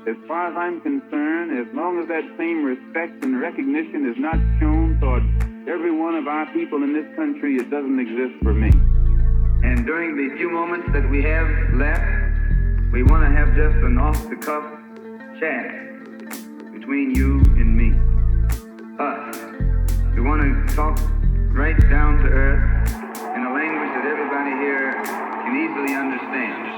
As far as I'm concerned, as long as that same respect and recognition is not shown toward every one of our people in this country, it doesn't exist for me. And during the few moments that we have left, we want to have just an off-the-cuff chat between you and me. Us. We want to talk right down to earth in a language that everybody here can easily understand.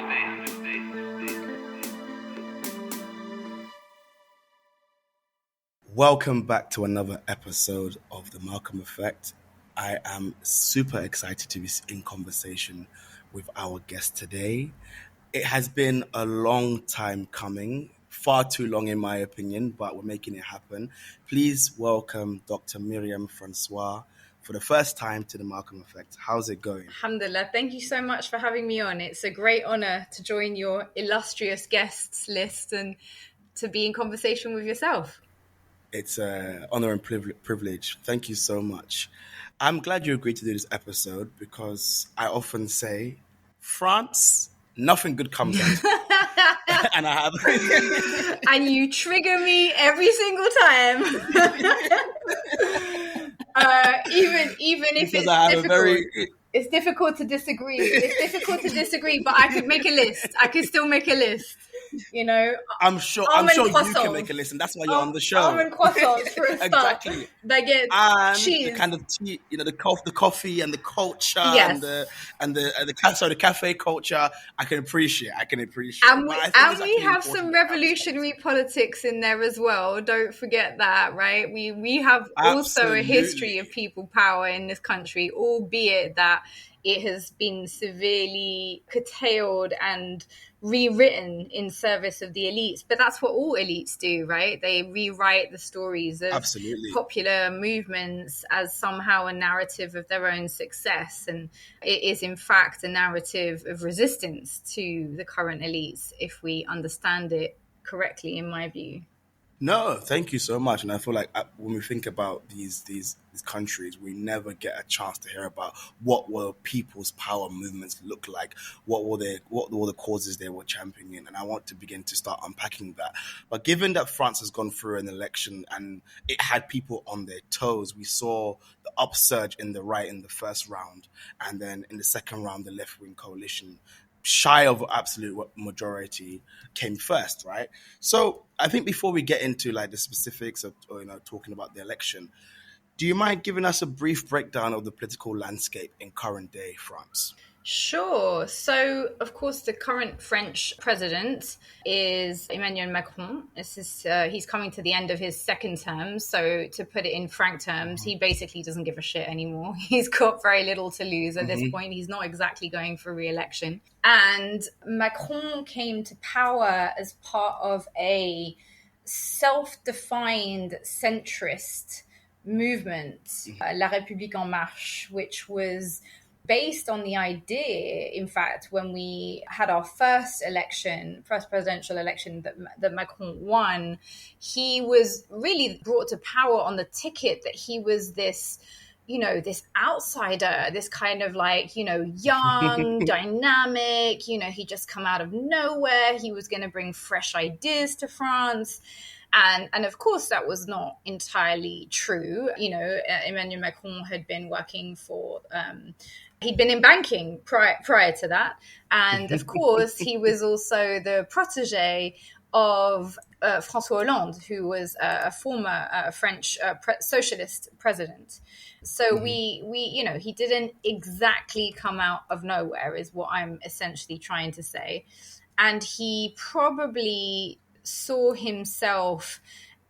Welcome back to another episode of The Malcolm Effect. I am super excited to be in conversation with our guest today. It has been a long time coming, far too long in my opinion, but we're making it happen. Please welcome Dr. Myriam François for the first time to The Malcolm Effect. How's it going? Alhamdulillah, thank you so much for having me on. It's a great honor to join your illustrious guests list and to be in conversation with yourself. It's an honor and privilege. Thank you so much. I'm glad you agreed to do this episode because I often say, France, nothing good comes out. And I have. And you trigger me every single time. Even if because it's difficult. It's difficult to disagree. But I could make a list. I could still make a list. You know, I'm sure you can make a list, and that's why you're on the show. Almond croissants for a start. Exactly. They get and cheese, the kind of tea, the coffee and the culture, yes. and the cafe culture. I can appreciate. And we have some revolutionary politics in there as well. Don't forget that, right? We have also a history of people power in this country, albeit that it has been severely curtailed and rewritten in service of the elites. But that's what all elites do, right? They rewrite the stories of popular movements as somehow a narrative of their own success. And it is, in fact, a narrative of resistance to the current elites, if we understand it correctly, in my view. No, thank you so much. And I feel like when we think about these countries, we never get a chance to hear about what were people's power movements look like, what were the causes they were championing. And I want to begin to start unpacking that. But given that France has gone through an election and it had people on their toes, we saw the upsurge in the right in the first round. And then in the second round, the left-wing coalition, shy of absolute majority, came first, right? So I think before we get into like the specifics of talking about the election, do you mind giving us a brief breakdown of the political landscape in current day France? Sure. So, of course, the current French president is Emmanuel Macron. He's coming to the end of his second term. So, to put it in frank terms, he basically doesn't give a shit anymore. He's got very little to lose at this point. He's not exactly going for re-election. And Macron came to power as part of a self-defined centrist movement, La République en Marche, which was based on the idea, in fact, when we had our first presidential election that Macron won, he was really brought to power on the ticket that he was this outsider, this kind of young, dynamic, he just come out of nowhere. He was going to bring fresh ideas to France. And of course, that was not entirely true. Emmanuel Macron had been working for, he'd been in banking prior to that. And of course, he was also the protege of Francois Hollande, who was a former French socialist president. So he didn't exactly come out of nowhere, is what I'm essentially trying to say. And he probably saw himself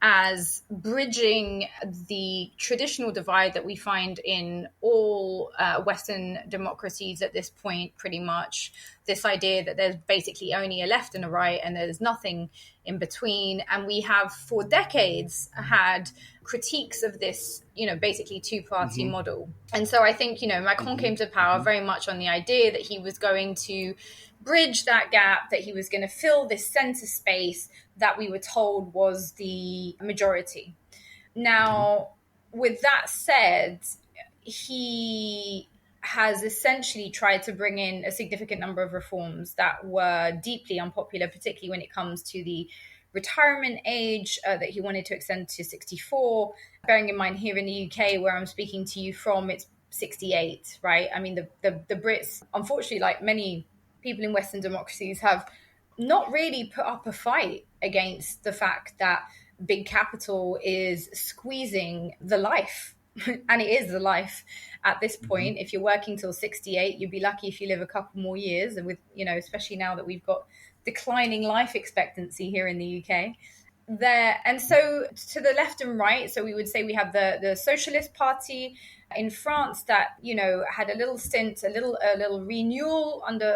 as bridging the traditional divide that we find in all Western democracies at this point, pretty much. This idea that there's basically only a left and a right and there's nothing in between. And we have for decades had critiques of this, basically two-party model. And so I think, Macron came to power very much on the idea that he was going to bridge that gap, that he was going to fill this center space that we were told was the majority. Now, with that said, he has essentially tried to bring in a significant number of reforms that were deeply unpopular, particularly when it comes to the retirement age that he wanted to extend to 64. Bearing in mind here in the UK, where I'm speaking to you from, it's 68, right? I mean, the Brits, unfortunately, like many people in Western democracies, have not really put up a fight against the fact that big capital is squeezing the life. And it is the life at this point. If you're working till 68, you'd be lucky if you live a couple more years. And with, especially now that we've got declining life expectancy here in the UK there. And so to the left and right, so we would say we have the Socialist Party in France that, had a little stint, a little renewal under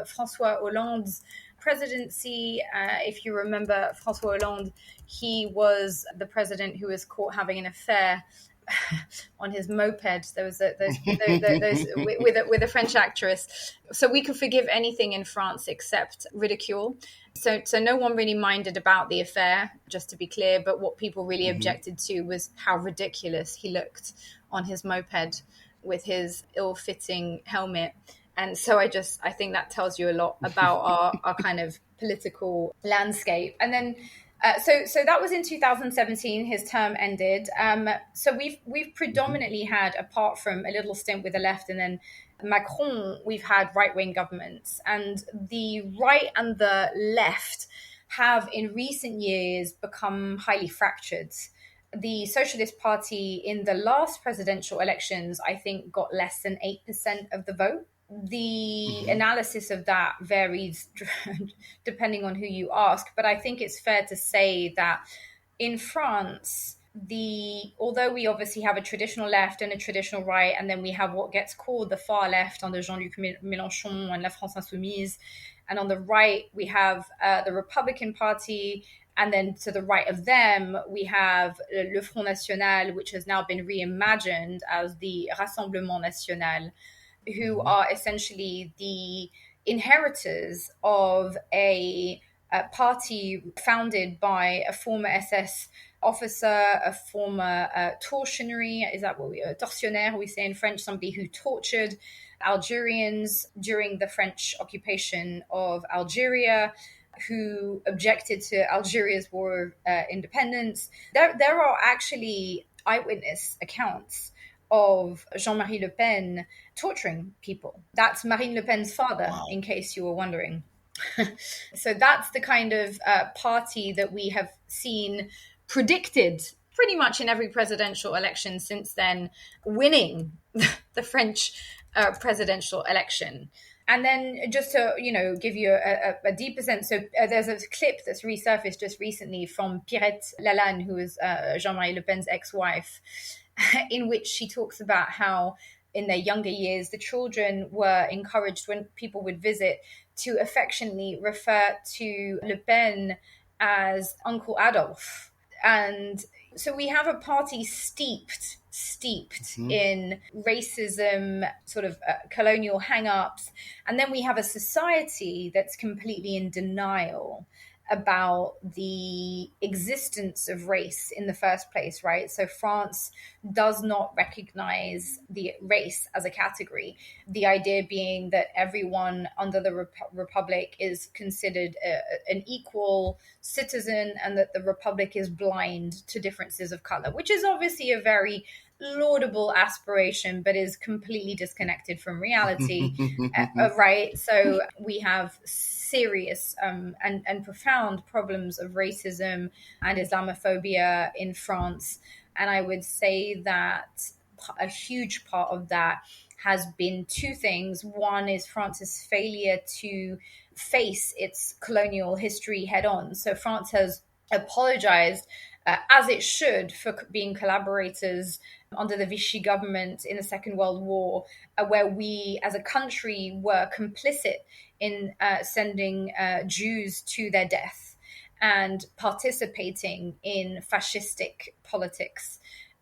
Francois Hollande's presidency. If you remember Francois Hollande, he was the president who was caught having an affair on his moped. There was those with a French actress. So we could forgive anything in France except ridicule. So no one really minded about the affair, just to be clear. But what people really objected to was how ridiculous he looked on his moped with his ill-fitting helmet. And so I think that tells you a lot about our kind of political landscape. And then so that was in 2017. His term ended. So we've predominantly had, apart from a little stint with the left and then Macron, we've had right-wing governments. And the right and the left have in recent years become highly fractured. The Socialist Party in the last presidential elections, I think, got less than 8% of the vote. The analysis of that varies depending on who you ask, but I think it's fair to say that in France, although we obviously have a traditional left and a traditional right, and then we have what gets called the far left under Jean-Luc Mélenchon and La France Insoumise, and on the right we have the Republican Party, and then to the right of them we have Le Front National, which has now been reimagined as the Rassemblement National, who are essentially the inheritors of a party founded by a former SS officer, a former tortionary, tortionnaire, we say in French, somebody who tortured Algerians during the French occupation of Algeria, who objected to Algeria's war of independence. There are actually eyewitness accounts of Jean-Marie Le Pen torturing people. That's Marine Le Pen's father, in case you were wondering. So that's the kind of party that we have seen predicted pretty much in every presidential election since then, winning the French presidential election. And then just to, give you a deeper sense, so there's a clip that's resurfaced just recently from Pierrette Lalanne, who is Jean-Marie Le Pen's ex-wife, in which she talks about how in their younger years, the children were encouraged when people would visit to affectionately refer to Le Pen as Uncle Adolf. And so we have a party steeped in racism, sort of colonial hang-ups. And then we have a society that's completely in denial about the existence of race in the first place, right? So France does not recognize the race as a category. The idea being that everyone under the Republic is considered an equal citizen, and that the Republic is blind to differences of color, which is obviously a very laudable aspiration, but is completely disconnected from reality, right? So we have serious and profound problems of racism and Islamophobia in France. And I would say that a huge part of that has been two things. One is France's failure to face its colonial history head on. So France has apologized, as it should, for being collaborators under the Vichy government in the Second World War, where we as a country were complicit in sending Jews to their death and participating in fascistic politics.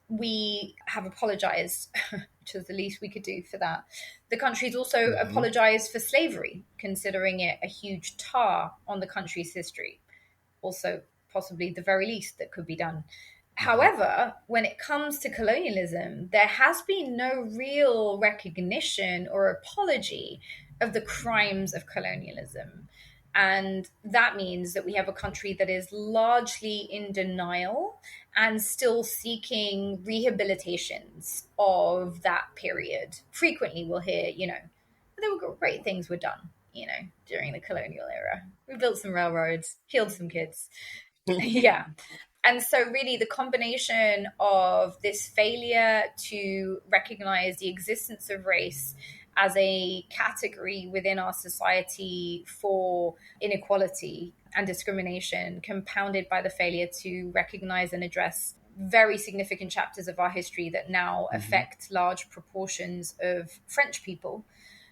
We have apologized, which is the least we could do for that. The country's also apologized for slavery, considering it a huge tar on the country's history. Also, possibly the very least that could be done. However, when it comes to colonialism, there has been no real recognition or apology of the crimes of colonialism. And that means that we have a country that is largely in denial and still seeking rehabilitations of that period. Frequently, we'll hear, there were great things were done, during the colonial era. We built some railroads, killed some kids. Yeah. And so, really, the combination of this failure to recognize the existence of race as a category within our society for inequality and discrimination, compounded by the failure to recognize and address very significant chapters of our history that now affect large proportions of French people,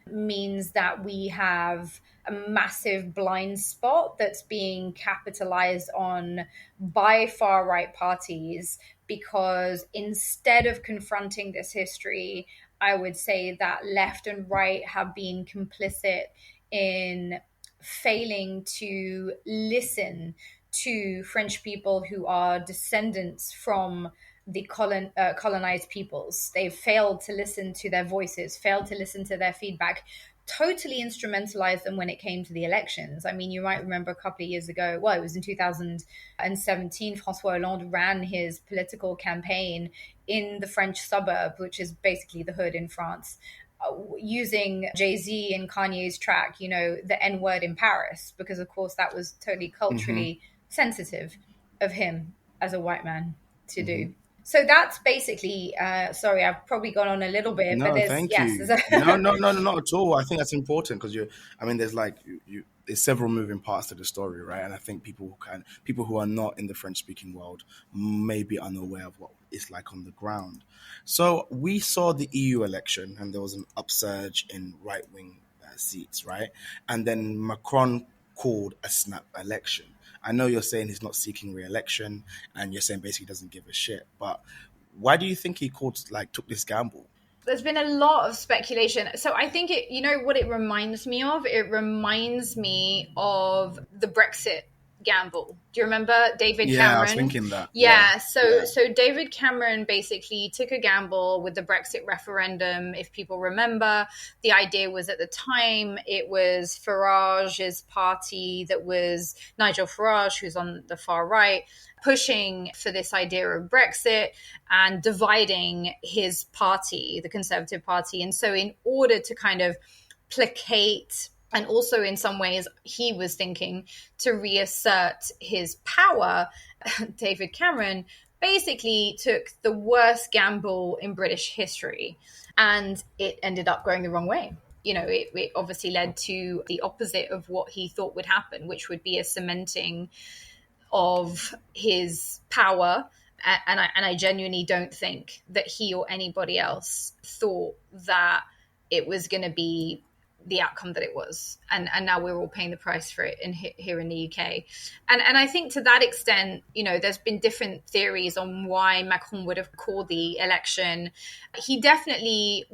means that we have a massive blind spot that's being capitalized on by far right parties, because instead of confronting this history, I would say that left and right have been complicit in failing to listen to French people who are descendants from the colonized peoples. They've failed to listen to their voices, failed to listen to their feedback, totally instrumentalized them when it came to the elections. I mean, you might remember a couple of years ago, well, it was in 2017, Francois Hollande ran his political campaign in the French suburb, which is basically the hood in France, using Jay-Z and Kanye's track, the N-word in Paris, because of course that was totally culturally sensitive of him as a white man to do. So that's basically, sorry, I've probably gone on a little bit, No, but thank you. No, not at all. I think that's important because there's there's several moving parts to the story, right? And I think people who are not in the French speaking world may be unaware of what it's like on the ground. So we saw the EU election and there was an upsurge in right wing seats, right? And then Macron called a snap election. I know you're saying he's not seeking re-election and you're saying basically he doesn't give a shit, but why do you think he took this gamble? There's been a lot of speculation. So I think what it reminds me of? It reminds me of the Brexit gamble. Do you remember David Cameron? Yeah, I was thinking that. So David Cameron basically took a gamble with the Brexit referendum. If people remember, the idea was at the time it was Farage's party, that was Nigel Farage, who's on the far right, pushing for this idea of Brexit and dividing his party, the Conservative Party. And so in order to kind of placate, and also in some ways he was thinking to reassert his power, David Cameron basically took the worst gamble in British history, and it ended up going the wrong way. It obviously led to the opposite of what he thought would happen, which would be a cementing of his power. And I genuinely don't think that he or anybody else thought that it was going to be the outcome that it was, and now we're all paying the price for it here in the UK. And I think to that extent, there's been different theories on why Macron would have called the election. He definitely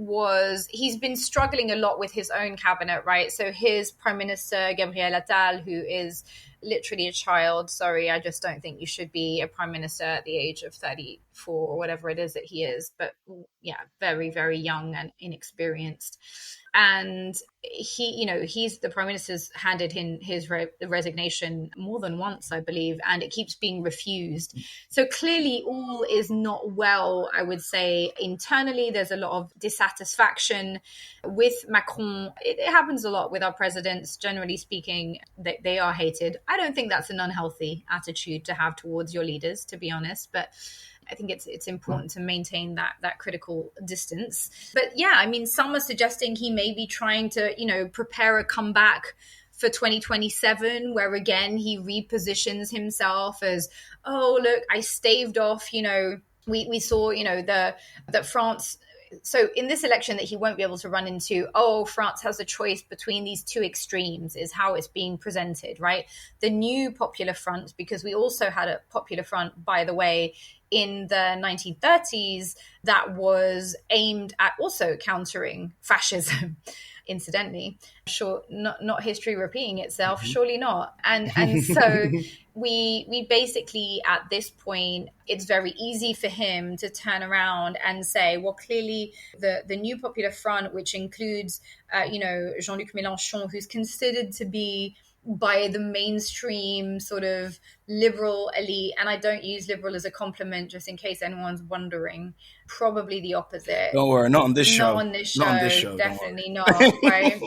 he's been struggling a lot with his own cabinet, right? So his Prime Minister, Gabriel Attal, who is literally a child. Sorry, I just don't think you should be a prime minister at the age of 34 or whatever it is that he is. But yeah, very, very young and inexperienced. And he's the prime minister's handed in his resignation more than once, I believe, and it keeps being refused. So clearly all is not well, I would say. Internally, there's a lot of dissatisfaction with Macron. It happens a lot with our presidents, generally speaking, they are hated. I don't think that's an unhealthy attitude to have towards your leaders, to be honest, but I think it's important to maintain that critical distance. But yeah, I mean, some are suggesting he may be trying to, prepare a comeback for 2027, where again, he repositions himself as, oh, look, I staved off, we saw, that France. So in this election that he won't be able to run into, France has a choice between these two extremes, is how it's being presented, right? The new Popular Front, because we also had a Popular Front, by the way, in the 1930s that was aimed at also countering fascism. Incidentally, sure, not history repeating itself, surely not. And so we basically, at this point, it's very easy for him to turn around and say, well, clearly the new Popular Front, which includes Jean-Luc Mélenchon, who's considered to be by the mainstream sort of liberal elite. And I don't use liberal as a compliment, just in case anyone's wondering. Probably the opposite. Don't worry, not on this Not show. on this Not on this show, show. definitely not, right?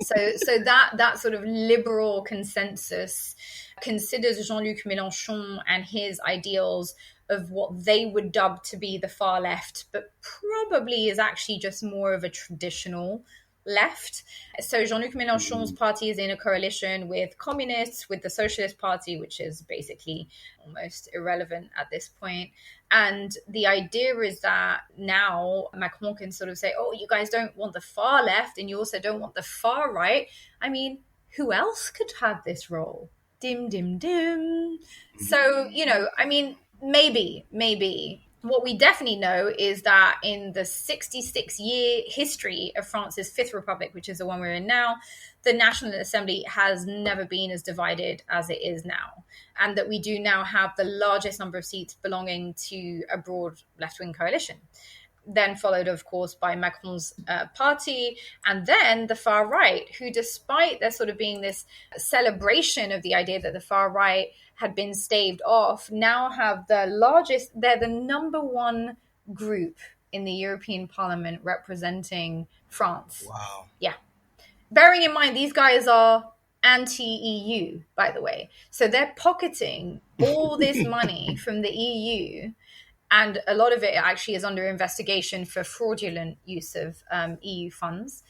So that sort of liberal consensus considers Jean-Luc Mélenchon and his ideals of what they would dub to be the far left, but probably is actually just more of a traditional left. So Jean-Luc Mélenchon's party is in a coalition with communists, with the Socialist Party, which is basically almost irrelevant at this point. And the idea is that now Macron can sort of say, oh, you guys don't want the far left and you also don't want the far right. I mean, who else could have this role? Dim, dim, dim. So, I mean, maybe. What we definitely know is that in the 66-year history of France's Fifth Republic, which is the one we're in now, the National Assembly has never been as divided as it is now. And that we do now have the largest number of seats belonging to a broad left-wing coalition. Then followed, of course, by Macron's party, and then the far right, who, despite there sort of being this celebration of the idea that the far right had been staved off, now have the largest, they're the number one group in the European Parliament representing France. Wow. Yeah. Bearing in mind, these guys are anti-EU, by the way. So they're pocketing all this money from the EU, and a lot of it actually is under investigation for fraudulent use of EU funds.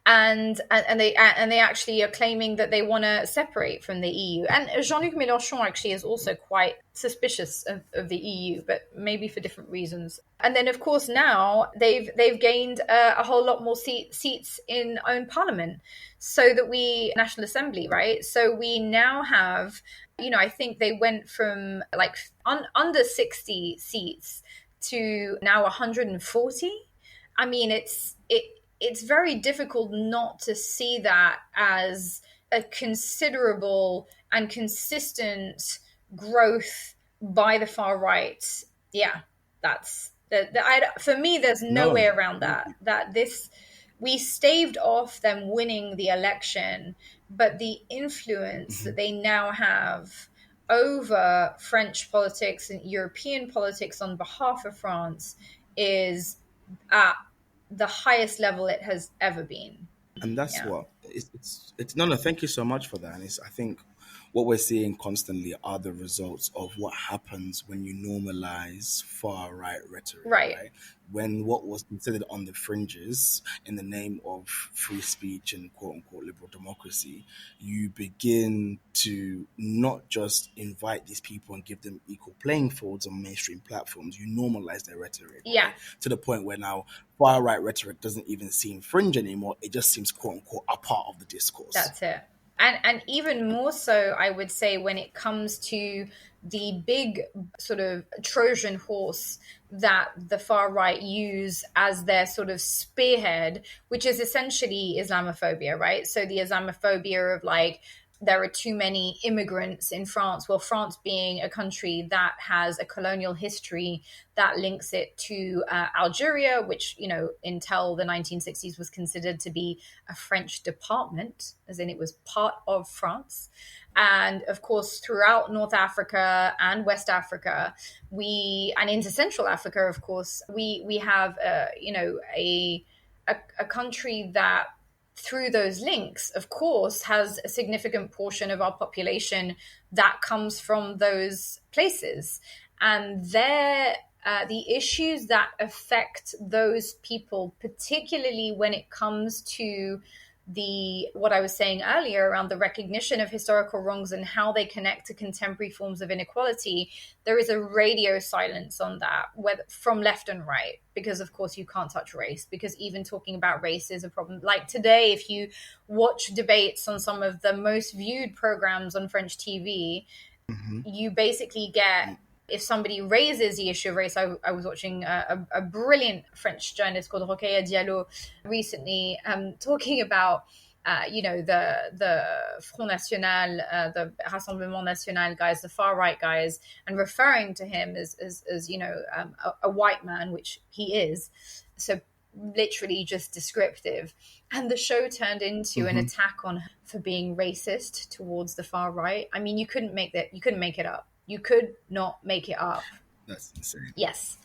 And they actually are claiming that they want to separate from the EU. And Jean-Luc Mélenchon actually is also quite suspicious of the EU, but maybe for different reasons. And then, of course, now they've gained a whole lot more seats in own parliament, so that National Assembly, right? So we now have, I think they went from like under 60 seats to now 140. I mean, it's very difficult not to see that as a considerable and consistent growth by the far right. Yeah, for me, there's no way around that we staved off them winning the election, but the influence that they now have over French politics and European politics on behalf of France is at the highest level it has ever been. And that's what it's no, thank you so much for that. And I think what we're seeing constantly are the results of what happens when you normalize far right rhetoric, right? When what was considered on the fringes in the name of free speech and quote unquote liberal democracy, you begin to not just invite these people and give them equal playing fields on mainstream platforms, you normalize their rhetoric. Yeah. Right? To the point where now far right rhetoric doesn't even seem fringe anymore. It just seems quote unquote a part of the discourse. That's it. And even more so, I would say, when it comes to the big sort of Trojan horse that the far right use as their sort of spearhead, which is essentially Islamophobia, right? So the Islamophobia of like, there are too many immigrants in France. Well, France being a country that has a colonial history that links it to Algeria, which, until the 1960s was considered to be a French department, as in it was part of France. And of course, throughout North Africa and West Africa, and into Central Africa, of course, we have, a country that, through those links, of course, has a significant portion of our population that comes from those places. And the issues that affect those people, particularly when it comes to what I was saying earlier around the recognition of historical wrongs and how they connect to contemporary forms of inequality, there is a radio silence on that, whether from left and right, because of course you can't touch race, because even talking about race is a problem. Like today, if you watch debates on some of the most viewed programs on French TV, you basically get, if somebody raises the issue of race, I was watching a brilliant French journalist called Rokhaya Diallo recently talking about, the Front National, the Rassemblement National guys, the far right guys, and referring to him as a white man, which he is. So literally just descriptive. And the show turned into an attack on her for being racist towards the far right. I mean, you couldn't make it up. You could not make it up. That's insane. Yes.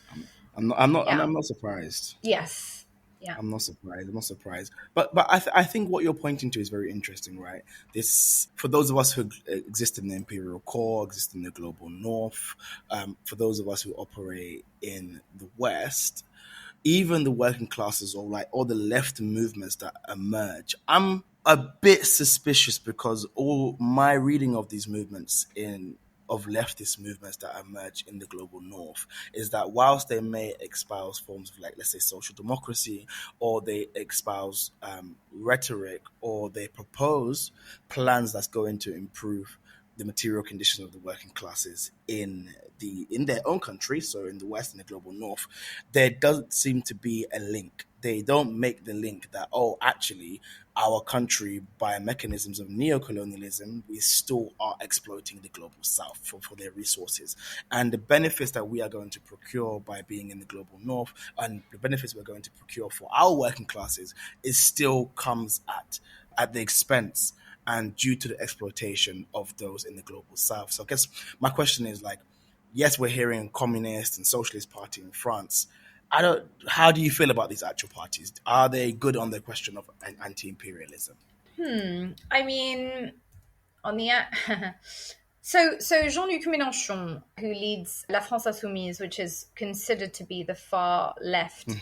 I'm not surprised. Yes. Yeah. I'm not surprised. I'm not surprised. But I think what you're pointing to is very interesting, right? This, for those of us who exist in the imperial core, exist in the global north, for those of us who operate in the West, even the working classes, or like all the left movements that emerge, I'm a bit suspicious, because all my reading of these movements of leftist movements that emerge in the global north is that whilst they may espouse forms of, like, let's say, social democracy, or they espouse rhetoric, or they propose plans that's going to improve the material conditions of the working classes in their own country, so in the West and the global north, there doesn't seem to be a link. They don't make the link that, oh, actually, our country, by mechanisms of neocolonialism, we still are exploiting the global south for their resources. And the benefits that we are going to procure by being in the global north, and the benefits we're going to procure for our working classes, is still comes at the expense and due to the exploitation of those in the global south. So I guess my question is, like, yes, we're hearing communist and socialist party in France. How do you feel about these actual parties? Are they good on the question of anti-imperialism? I mean, on the so Jean-Luc Mélenchon, who leads La France Insoumise, which is considered to be the far left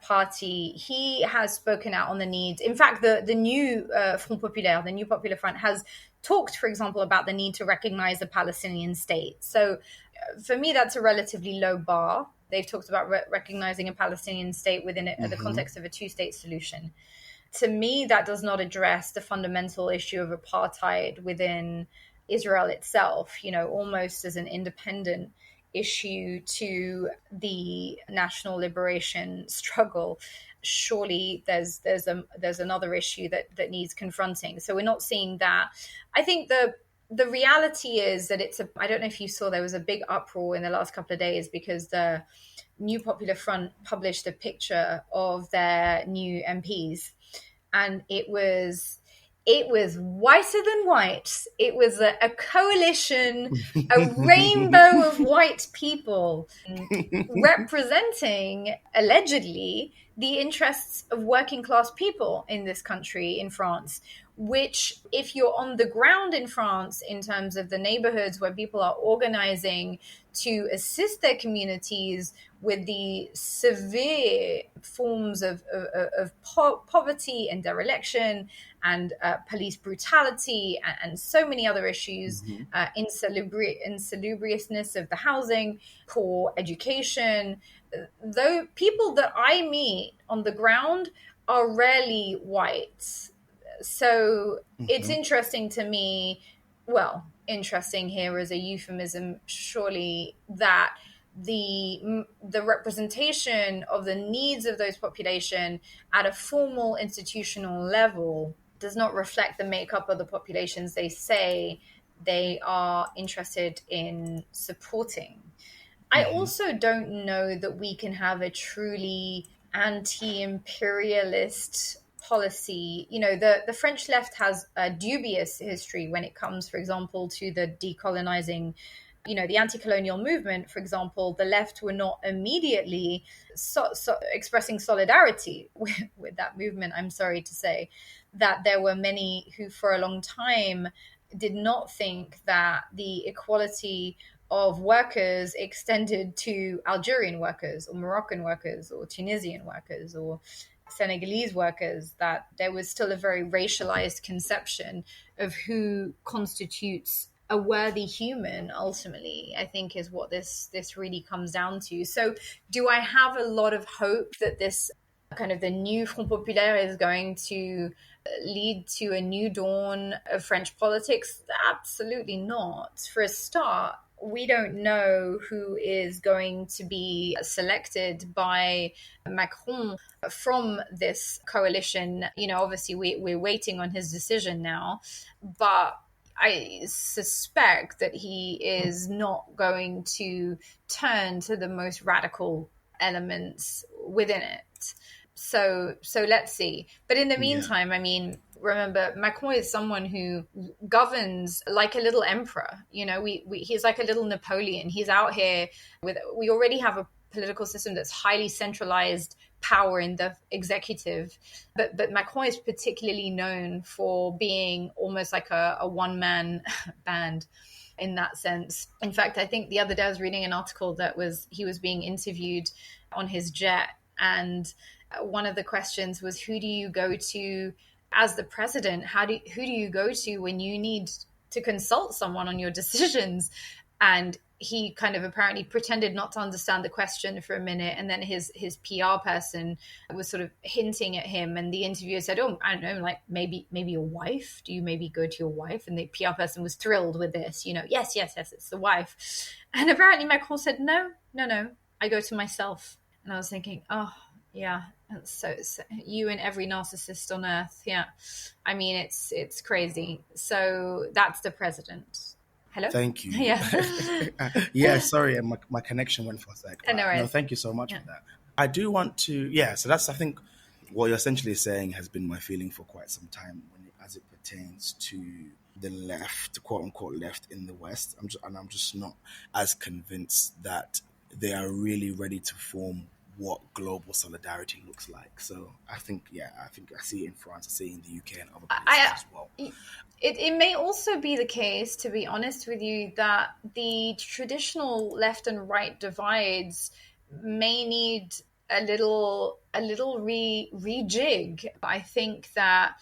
party, he has spoken out on the need. In fact, the new Front Populaire, the new Popular Front, has talked, for example, about the need to recognize a Palestinian state. So for me, that's a relatively low bar. They've talked about recognizing a Palestinian state within the context of a two-state solution. To me, that does not address the fundamental issue of apartheid within Israel itself, almost as an independent issue to the national liberation struggle. Surely there's another issue that needs confronting. So we're not seeing that. I think the reality is that I don't know if you saw, there was a big uproar in the last couple of days because the New Popular Front published a picture of their new MPs, and it was whiter than white. It was a coalition, a rainbow of white people representing, allegedly, the interests of working class people in this country, in France, which, if you're on the ground in France, in terms of the neighborhoods where people are organizing to assist their communities with the severe forms of poverty and dereliction and police brutality and so many other issues, insalubriousness of the housing, poor education, though people that I meet on the ground are rarely white. So it's interesting to me, well, interesting here is a euphemism, surely, that the representation of the needs of those population at a formal institutional level does not reflect the makeup of the populations they say they are interested in supporting. I also don't know that we can have a truly anti-imperialist policy. The French left has a dubious history when it comes, for example, to the decolonizing, the anti-colonial movement. For example, the left were not immediately expressing solidarity with that movement. I'm sorry to say that there were many who for a long time did not think that the equality of workers extended to Algerian workers or Moroccan workers or Tunisian workers or Senegalese workers, that there was still a very racialized conception of who constitutes a worthy human, ultimately, I think, is what this really comes down to. So do I have a lot of hope that this kind of the new Front Populaire is going to lead to a new dawn of French politics? Absolutely not. For a start, we don't know who is going to be selected by Macron from this coalition. Obviously, we're waiting on his decision now, but I suspect that he is not going to turn to the most radical elements within it. So let's see. But in the Yeah. meantime, I mean, remember, Macron is someone who governs like a little emperor. You know, he's like a little Napoleon. He's out here we already have a political system that's highly centralized power in the executive. But Macron is particularly known for being almost like a one-man band in that sense. In fact, I think the other day I was reading an article that he was being interviewed on his jet, and one of the questions was, who do you go to as the president? Who do you go to when you need to consult someone on your decisions? And he kind of apparently pretended not to understand the question for a minute, and then his PR person was sort of hinting at him, and the interviewer said, "Oh, I don't know, like maybe your wife. Do you maybe go to your wife?" And the PR person was thrilled with this, yes, it's the wife. And apparently Macron said, no, I go to myself. And I was thinking, oh yeah, that's so you and every narcissist on earth. Yeah, I mean, it's crazy. So that's the president. Hello? Thank you. Yeah. Yeah, sorry, my connection went for a sec. No, thank you so much for that. I do want to, so that's, I think, what you're essentially saying has been my feeling for quite some time as it pertains to the left, the quote unquote left in the West. I'm just not as convinced that they are really ready to form what global solidarity looks like. So I think I see it in France, I see it in the UK and other places as well. It may also be the case, to be honest with you, that the traditional left and right divides may need a little rejig. I think that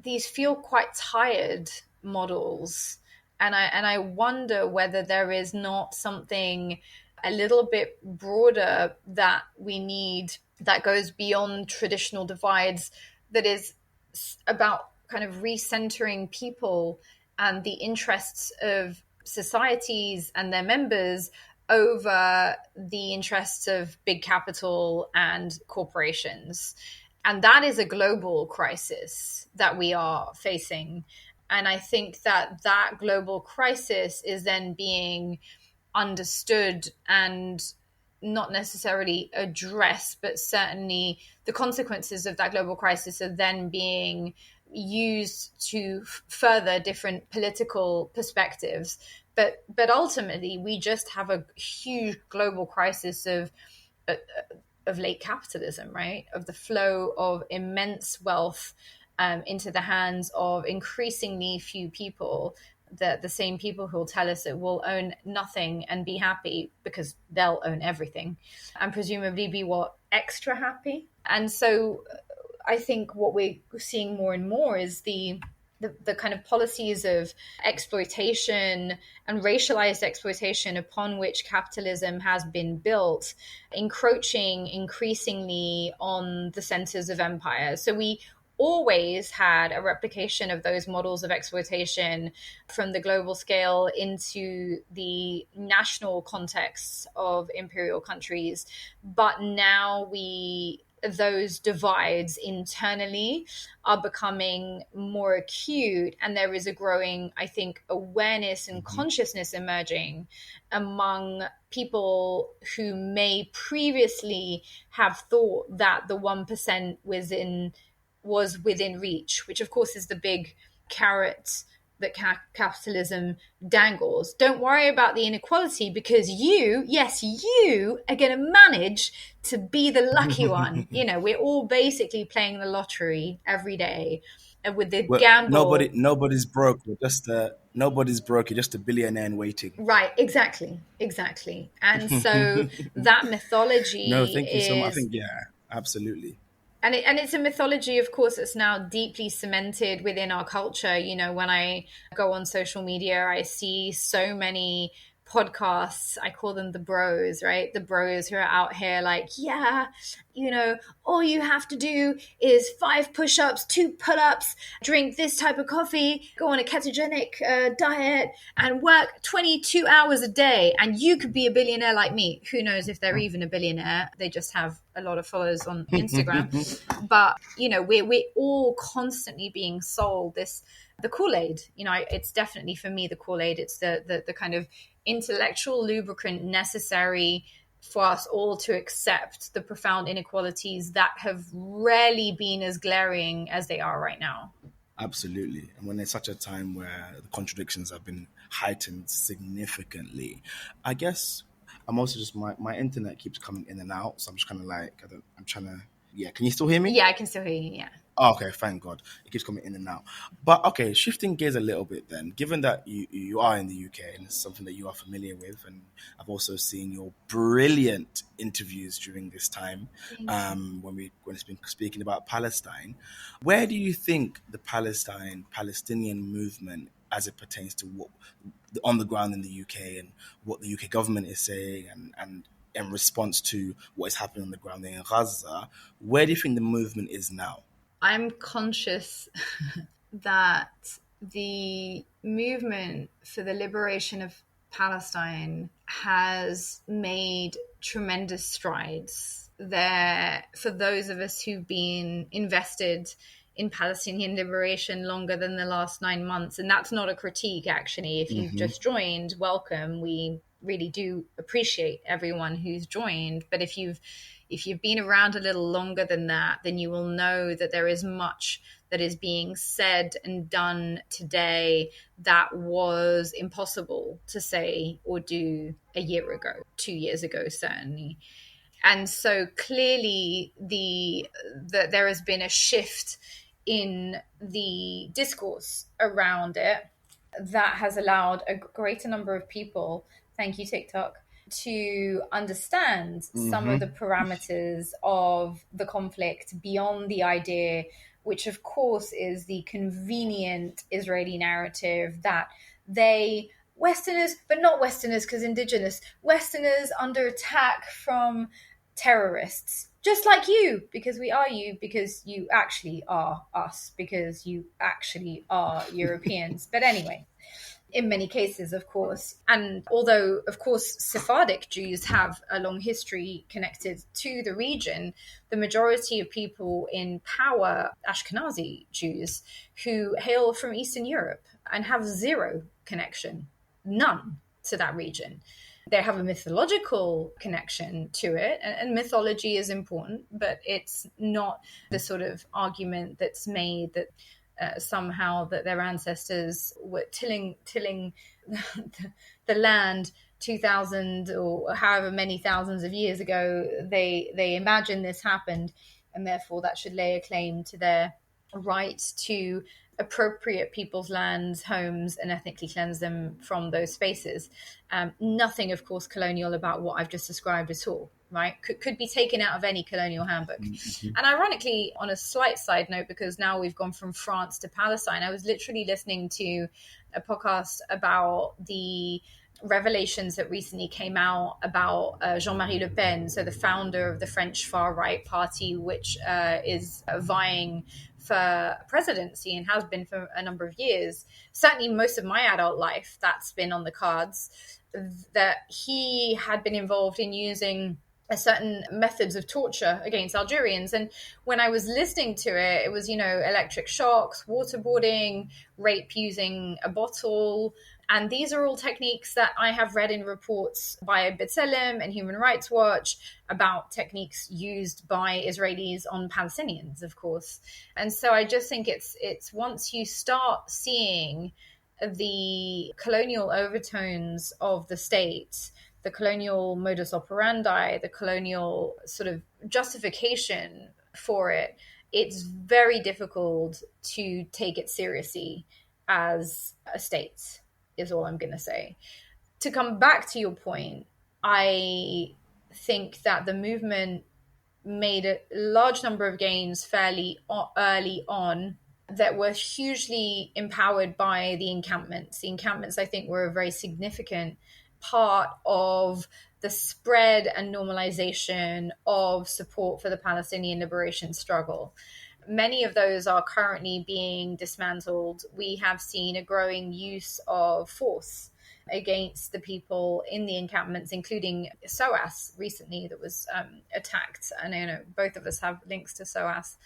these feel quite tired models, and I wonder whether there is not something a little bit broader that we need, that goes beyond traditional divides, that is about kind of recentering people and the interests of societies and their members over the interests of big capital and corporations. And that is a global crisis that we are facing. And I think that global crisis is then being understood and not necessarily addressed, but certainly the consequences of that global crisis are then being used to further different political perspectives. But ultimately, we just have a huge global crisis of late capitalism, right? Of the flow of immense wealth into the hands of increasingly few people, the same people who will tell us that we'll own nothing and be happy because they'll own everything and presumably be extra happy. And so I think what we're seeing more and more is the kind of policies of exploitation and racialized exploitation upon which capitalism has been built, encroaching increasingly on the centers of empire. So we always had a replication of those models of exploitation from the global scale into the national contexts of imperial countries. But now those divides internally are becoming more acute, and there is a growing, I think, awareness and consciousness emerging among people who may previously have thought that the 1% was within reach, which of course is the big carrot that capitalism dangles. Don't worry about the inequality because you are going to manage to be the lucky one. We're all basically playing the lottery every day with the gamble. Nobody's broke. Nobody's broke. You're just a billionaire in waiting. Right. Exactly. And so that mythology. No, thank you so much. I think, absolutely. And it's a mythology, of course, that's now deeply cemented within our culture. When I go on social media, I see so many podcasts. I call them the bros, right? The bros who are out here like, all you have to do is 5 push-ups, 2 pull-ups, drink this type of coffee, go on a ketogenic diet, and work 22 hours a day, and you could be a billionaire like me. Who knows if they're even a billionaire? They just have a lot of followers on Instagram. But, we're all constantly being sold the Kool-Aid. It's definitely, for me, the Kool-Aid. It's the kind of intellectual lubricant necessary for us all to accept the profound inequalities that have rarely been as glaring as they are right now. Absolutely. And when there's such a time where the contradictions have been heightened significantly, I guess I'm also just, my internet keeps coming in and out. So I'm just kind of like, I'm trying to, yeah. Can you still hear me? Yeah, I can still hear you, yeah. Oh, okay, thank God. It keeps coming in and out. But okay, shifting gears a little bit then, given that you are in the UK and it's something that you are familiar with, and I've also seen your brilliant interviews during this time when it's been speaking about Palestine, where do you think the Palestinian movement as it pertains to what on the ground in the UK and what the UK government is saying and in response to what is happening on the ground in Gaza, where do you think the movement is now? I'm conscious that the movement for the liberation of Palestine has made tremendous strides there. For those of us who've been invested in Palestinian liberation longer than the last 9 months, and that's not a critique, actually. If you've just joined, welcome. We really do appreciate everyone who's joined. But if you've been around a little longer than that, then you will know that there is much that is being said and done today that was impossible to say or do a year ago, 2 years ago, certainly. And so clearly there has been a shift in the discourse around it that has allowed a greater number of people, thank you, TikTok, to understand some of the parameters of the conflict beyond the idea, which of course is the convenient Israeli narrative that they, Westerners, but not Westerners because indigenous, Westerners under attack from terrorists, just like you, because we are you, because you actually are us, because you actually are Europeans. But anyway, in many cases, of course. And although, of course, Sephardic Jews have a long history connected to the region, the majority of people in power, Ashkenazi Jews, who hail from Eastern Europe and have zero connection, none, to that region. They have a mythological connection to it, and mythology is important, but it's not the sort of argument that's made that somehow that their ancestors were tilling the land 2,000 or however many thousands of years ago. They imagine this happened, and therefore that should lay a claim to their right to appropriate people's lands, homes, and ethnically cleanse them from those spaces. Nothing, of course, colonial about what I've just described at all, right? Could be taken out of any colonial handbook. And ironically, on a slight side note, because now we've gone from France to Palestine, I was literally listening to a podcast about the revelations that recently came out about Jean-Marie Le Pen, so the founder of the French far-right party, which is vying for presidency and has been for a number of years. Certainly most of my adult life, that's been on the cards, that he had been involved in using certain methods of torture against Algerians. And when I was listening to it, it was, electric shocks, waterboarding, rape using a bottle. And these are all techniques that I have read in reports by B'Tselem and Human Rights Watch about techniques used by Israelis on Palestinians, of course. And so I just think it's once you start seeing the colonial overtones of the state, the colonial modus operandi, the colonial sort of justification for it, it's very difficult to take it seriously as a state, is all I'm going to say. To come back to your point, I think that the movement made a large number of gains fairly early on that were hugely empowered by the encampments. The encampments, I think, were a very significant part of the spread and normalization of support for the Palestinian liberation struggle. Many of those are currently being dismantled. We have seen a growing use of force against the people in the encampments, including SOAS recently that was attacked. And I know both of us have links to SOAS.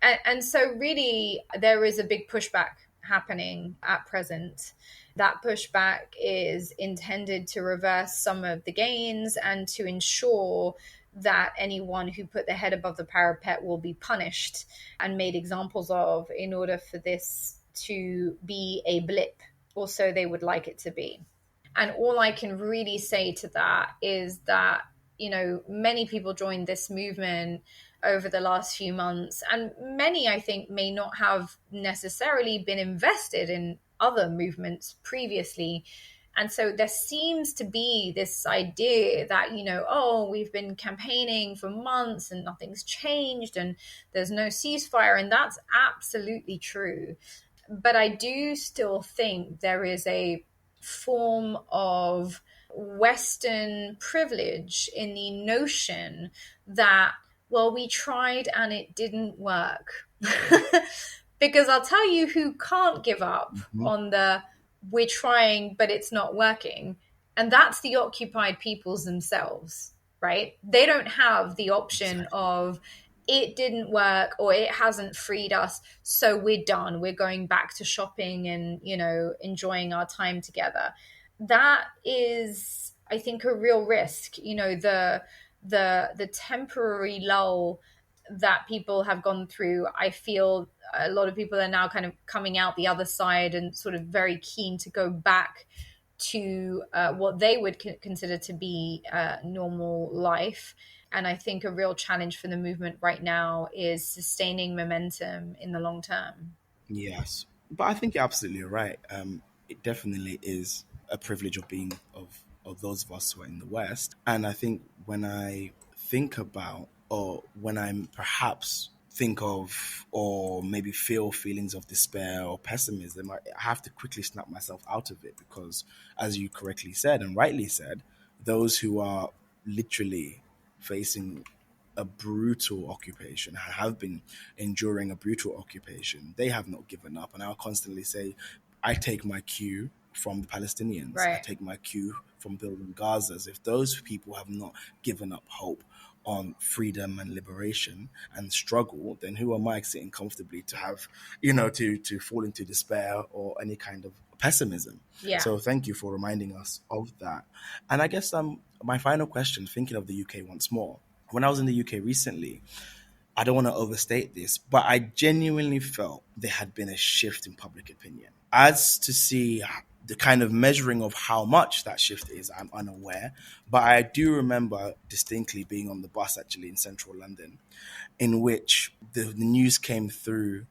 And so really there is a big pushback happening at present. That pushback is intended to reverse some of the gains and to ensure that anyone who put their head above the parapet will be punished and made examples of, in order for this to be a blip, or so they would like it to be. And all I can really say to that is that, many people joined this movement over the last few months, and many, I think, may not have necessarily been invested in other movements previously. And so there seems to be this idea that, oh, we've been campaigning for months and nothing's changed and there's no ceasefire. And that's absolutely true. But I do still think there is a form of Western privilege in the notion that, well, we tried and it didn't work. Because I'll tell you who can't give up on the we're trying, but it's not working. And that's the occupied peoples themselves, right? They don't have the option of it didn't work or it hasn't freed us, so we're done. We're going back to shopping and, enjoying our time together. That is, I think, a real risk. The temporary lull that people have gone through, I feel a lot of people are now kind of coming out the other side and sort of very keen to go back to what they would consider to be normal life. And I think a real challenge for the movement right now is sustaining momentum in the long term. Yes, but I think you're absolutely right. It definitely is a privilege of being of those of us who are in the West. And I think when I think about, or when I'm perhaps think of, or maybe feel feelings of despair or pessimism, I have to quickly snap myself out of it, because as you correctly said and rightly said, those who are literally facing a brutal occupation, have been enduring a brutal occupation, they have not given up. And I'll constantly say, I take my cue from the Palestinians. Right. I take my cue from building Gazas. If those people have not given up hope on freedom and liberation and struggle, then who am I sitting comfortably to have, to fall into despair or any kind of pessimism? Yeah. So thank you for reminding us of that. And I guess my final question, thinking of the UK once more, when I was in the UK recently, I don't want to overstate this, but I genuinely felt there had been a shift in public opinion. As to see the kind of measuring of how much that shift is, I'm unaware. But I do remember distinctly being on the bus actually in central London, in which the news came through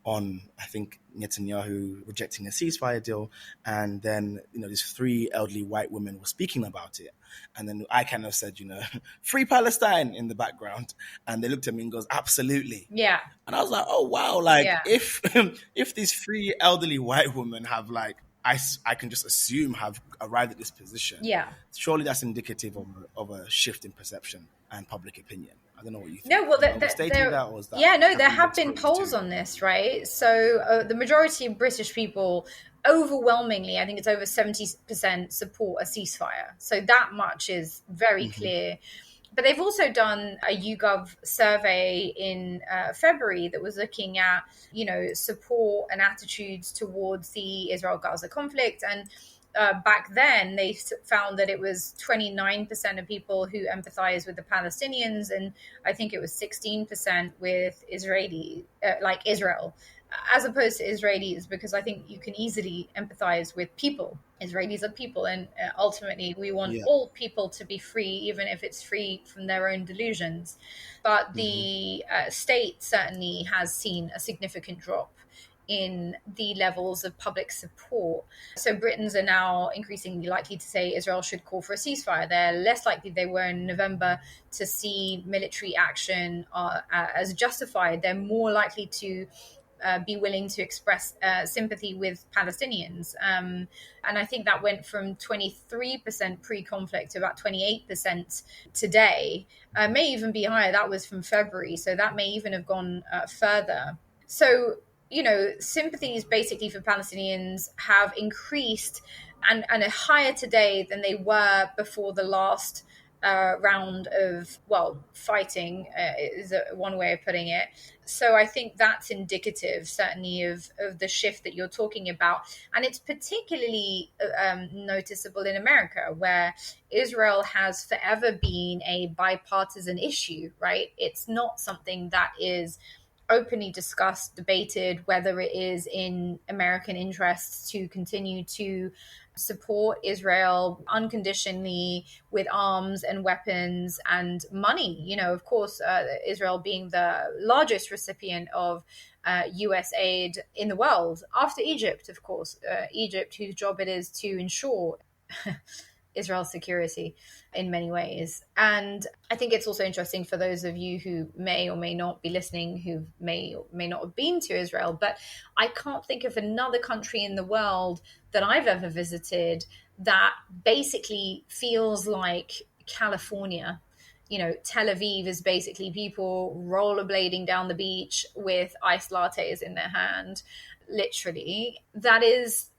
on, I think, Netanyahu rejecting a ceasefire deal. And then, these three elderly white women were speaking about it. And then I kind of said, free Palestine in the background. And they looked at me and goes, absolutely. Yeah. And I was like, oh, wow. If these three elderly white women have I can just assume have arrived at this position. Yeah. Surely that's indicative of a shift in perception and public opinion. I don't know what you think. No, well, there have been polls on this, right? So the majority of British people, overwhelmingly, I think it's over 70%, support a ceasefire. So that much is very clear. But they've also done a YouGov survey in February that was looking at, support and attitudes towards the Israel-Gaza conflict. And back then, they found that it was 29% of people who empathize with the Palestinians, and I think it was 16% with Israel, as opposed to Israelis, because I think you can easily empathize with people. Israelis are people, and ultimately we want all people to be free, even if it's free from their own delusions. But the state certainly has seen a significant drop in the levels of public support. So Britons are now increasingly likely to say Israel should call for a ceasefire. They're less likely they were in November to see military action as justified. They're more likely to be willing to express sympathy with Palestinians. And I think that went from 23% pre-conflict to about 28% today. May even be higher. That was from February. So that may even have gone further. So, sympathies basically for Palestinians have increased and are higher today than they were before the last round of, well, fighting is one way of putting it. So I think that's indicative, certainly, of the shift that you're talking about. And it's particularly noticeable in America, where Israel has forever been a bipartisan issue, right? It's not something that is openly discussed, debated, whether it is in American interests to continue to support Israel unconditionally with arms and weapons and money. You know, of course, Israel being the largest recipient of US aid in the world, after Egypt, of course. Egypt, whose job it is to ensure Israel's security in many ways. And I think it's also interesting for those of you who may or may not be listening, who may or may not have been to Israel, but I can't think of another country in the world that I've ever visited that basically feels like California. You know, Tel Aviv is basically people rollerblading down the beach with iced lattes in their hand, literally. That is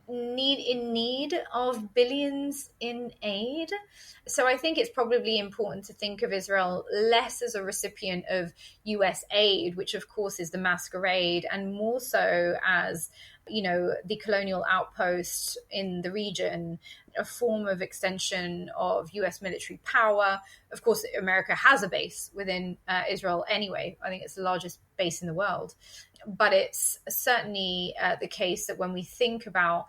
need of billions in aid. So I think it's probably important to think of Israel less as a recipient of US aid, which of course is the masquerade, and more so as, you know, the colonial outpost in the region, a form of extension of US military power. Of course, America has a base within Israel anyway. I think it's the largest base in the world. But it's certainly the case that when we think about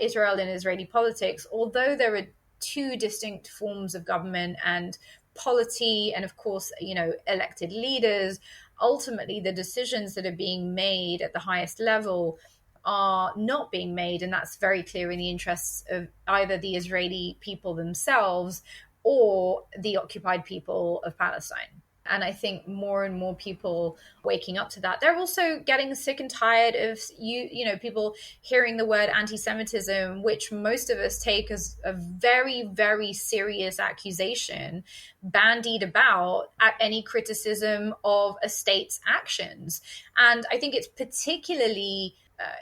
Israel and Israeli politics, although there are two distinct forms of government and polity, and of course, you know, elected leaders, ultimately the decisions that are being made at the highest level are not being made, and that's very clear, in the interests of either the Israeli people themselves or the occupied people of Palestine. And I think more and more people waking up to that. They're also getting sick and tired of you know, people hearing the word anti-Semitism, which most of us take as a very, very serious accusation, bandied about at any criticism of a state's actions. And I think it's particularly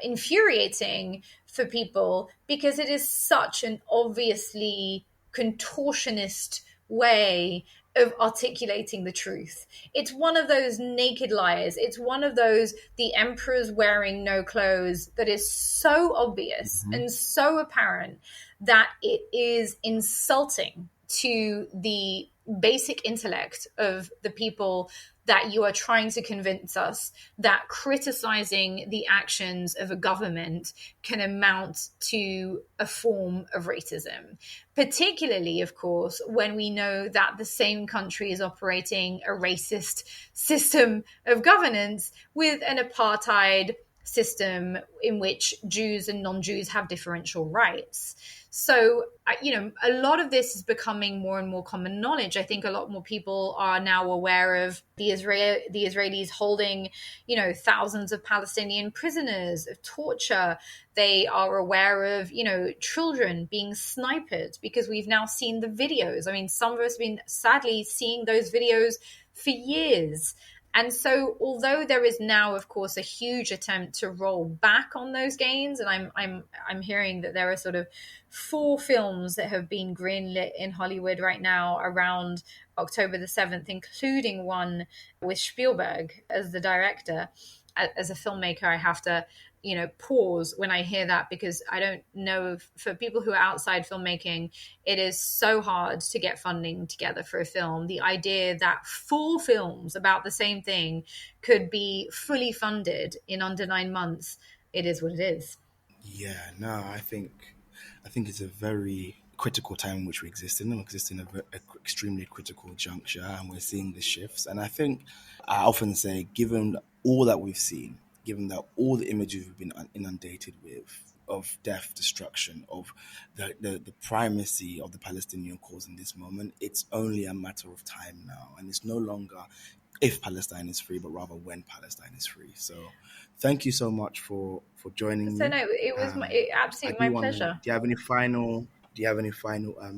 infuriating for people because it is such an obviously contortionist way of articulating the truth. It's one of those naked lies. It's one of those, the emperor's wearing no clothes, that is so obvious and so apparent that it is insulting to the basic intellect of the people that you are trying to convince us that criticizing the actions of a government can amount to a form of racism. Particularly, of course, when we know that the same country is operating a racist system of governance with an apartheid system in which Jews and non-Jews have differential rights. So, you know, a lot of this is becoming more and more common knowledge. I think a lot more people are now aware of the Israelis holding, you know, thousands of Palestinian prisoners, of torture. They are aware of, you know, children being sniped, because we've now seen the videos. I mean, some of us have been sadly seeing those videos for years. And so, although there is now, of course, a huge attempt to roll back on those gains, and I'm hearing that there are sort of 4 films that have been greenlit in Hollywood right now around October the 7th, including one with Spielberg as the director. As a filmmaker, I have to, you know, pause when I hear that, because I don't know if, for people who are outside filmmaking, it is so hard to get funding together for a film. The idea that 4 films about the same thing could be fully funded in under 9 months, it is what it is. Yeah, no, I think it's a very critical time in which we exist in. We exist in a extremely critical juncture, and we're seeing the shifts. And I think I often say, given all that we've seen, given that all the images we've been inundated with of death, destruction, of the primacy of the Palestinian cause in this moment, it's only a matter of time now. And it's no longer if Palestine is free, but rather when Palestine is free. So thank you so much for joining me. So no, it was absolutely my pleasure. Do you have any final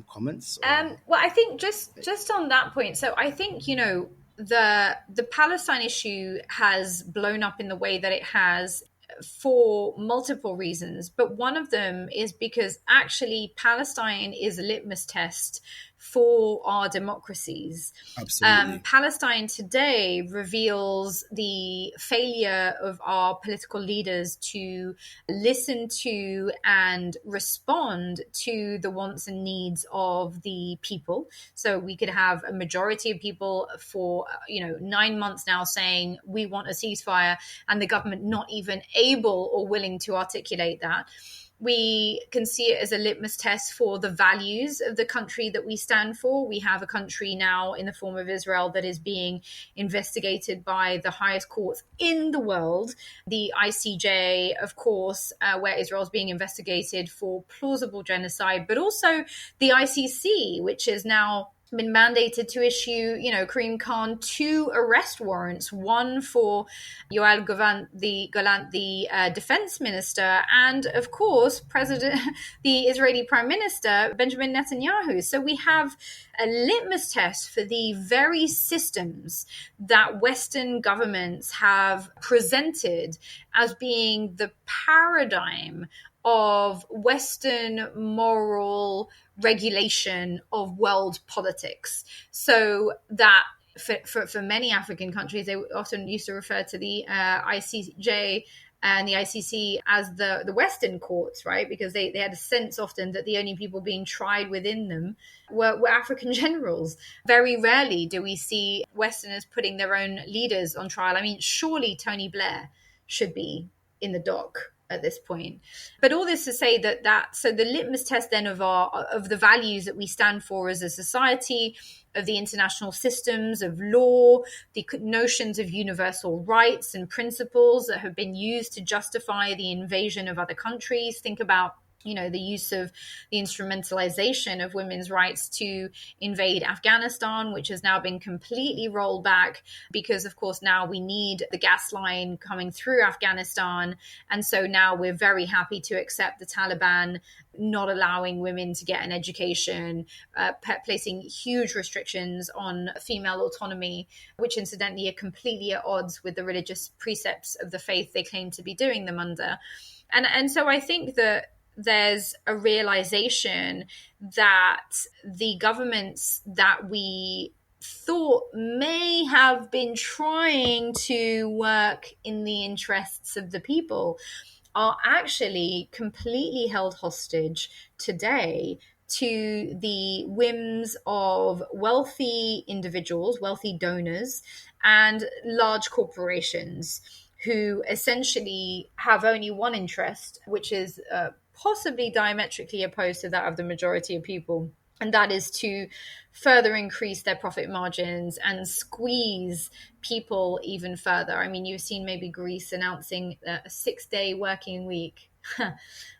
comments? Well, I think just on that point, so I think, you know, the Palestine issue has blown up in the way that it has for multiple reasons, but one of them is because actually Palestine is a litmus test for our democracies. Absolutely. Palestine today reveals the failure of our political leaders to listen to and respond to the wants and needs of the people. So we could have a majority of people for 9 months now saying we want a ceasefire, and the government not even able or willing to articulate that. We can see it as a litmus test for the values of the country that we stand for. We have a country now in the form of Israel that is being investigated by the highest courts in the world, the ICJ, of course, where Israel is being investigated for plausible genocide, but also the ICC, which is now been mandated to issue, Karim Khan 2 arrest warrants, one for Yoav Gallant, the defense minister, and of course, the Israeli Prime Minister, Benjamin Netanyahu. So we have a litmus test for the very systems that Western governments have presented as being the paradigm of Western moral regulation of world politics. So that for many African countries, they often used to refer to the ICJ and the ICC as the Western courts, right? Because they had a sense often that the only people being tried within them were African generals. Very rarely do we see Westerners putting their own leaders on trial. I mean, surely Tony Blair should be in the dock at this point. But all this to say so the litmus test then of the values that we stand for as a society, of the international systems of law, the notions of universal rights and principles that have been used to justify the invasion of other countries. Think about the use of the instrumentalization of women's rights to invade Afghanistan, which has now been completely rolled back because, of course, now we need the gas line coming through Afghanistan. And so now we're very happy to accept the Taliban not allowing women to get an education, placing huge restrictions on female autonomy, which incidentally are completely at odds with the religious precepts of the faith they claim to be doing them under. And so I think that there's a realization that the governments that we thought may have been trying to work in the interests of the people are actually completely held hostage today to the whims of wealthy individuals, wealthy donors, and large corporations who essentially have only one interest, which is possibly diametrically opposed to that of the majority of people. And that is to further increase their profit margins and squeeze people even further. I mean, you've seen maybe Greece announcing a 6-day working week.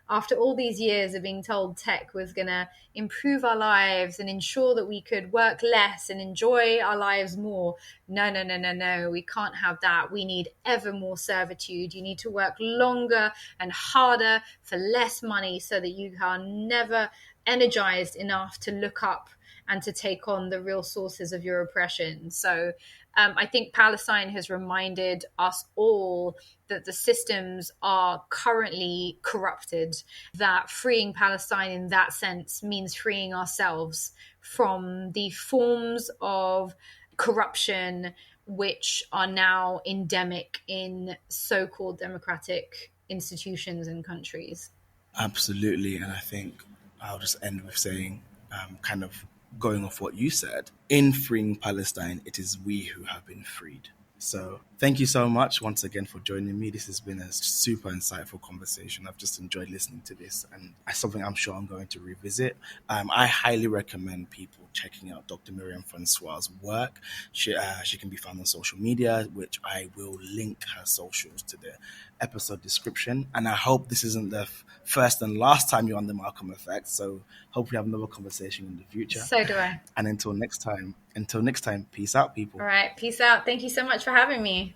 After all these years of being told tech was going to improve our lives and ensure that we could work less and enjoy our lives more. No. We can't have that. We need ever more servitude. You need to work longer and harder for less money so that you are never energized enough to look up and to take on the real sources of your oppression. So I think Palestine has reminded us all that the systems are currently corrupted, that freeing Palestine in that sense means freeing ourselves from the forms of corruption which are now endemic in so-called democratic institutions and countries. Absolutely. And I think I'll just end with saying, kind of going off what you said, in freeing Palestine, it is we who have been freed. So thank you so much once again for joining me. This has been a super insightful conversation. I've just enjoyed listening to this, and it's something I'm sure I'm going to revisit. I highly recommend people checking out Dr. Myriam François' work. She can be found on social media, which I will link her socials to the episode description. And I hope this isn't the first and last time you're on the Malcolm Effect. So hopefully have another conversation in the future. So do I. And until next time, peace out, people. All right. Peace out. Thank you so much for having me.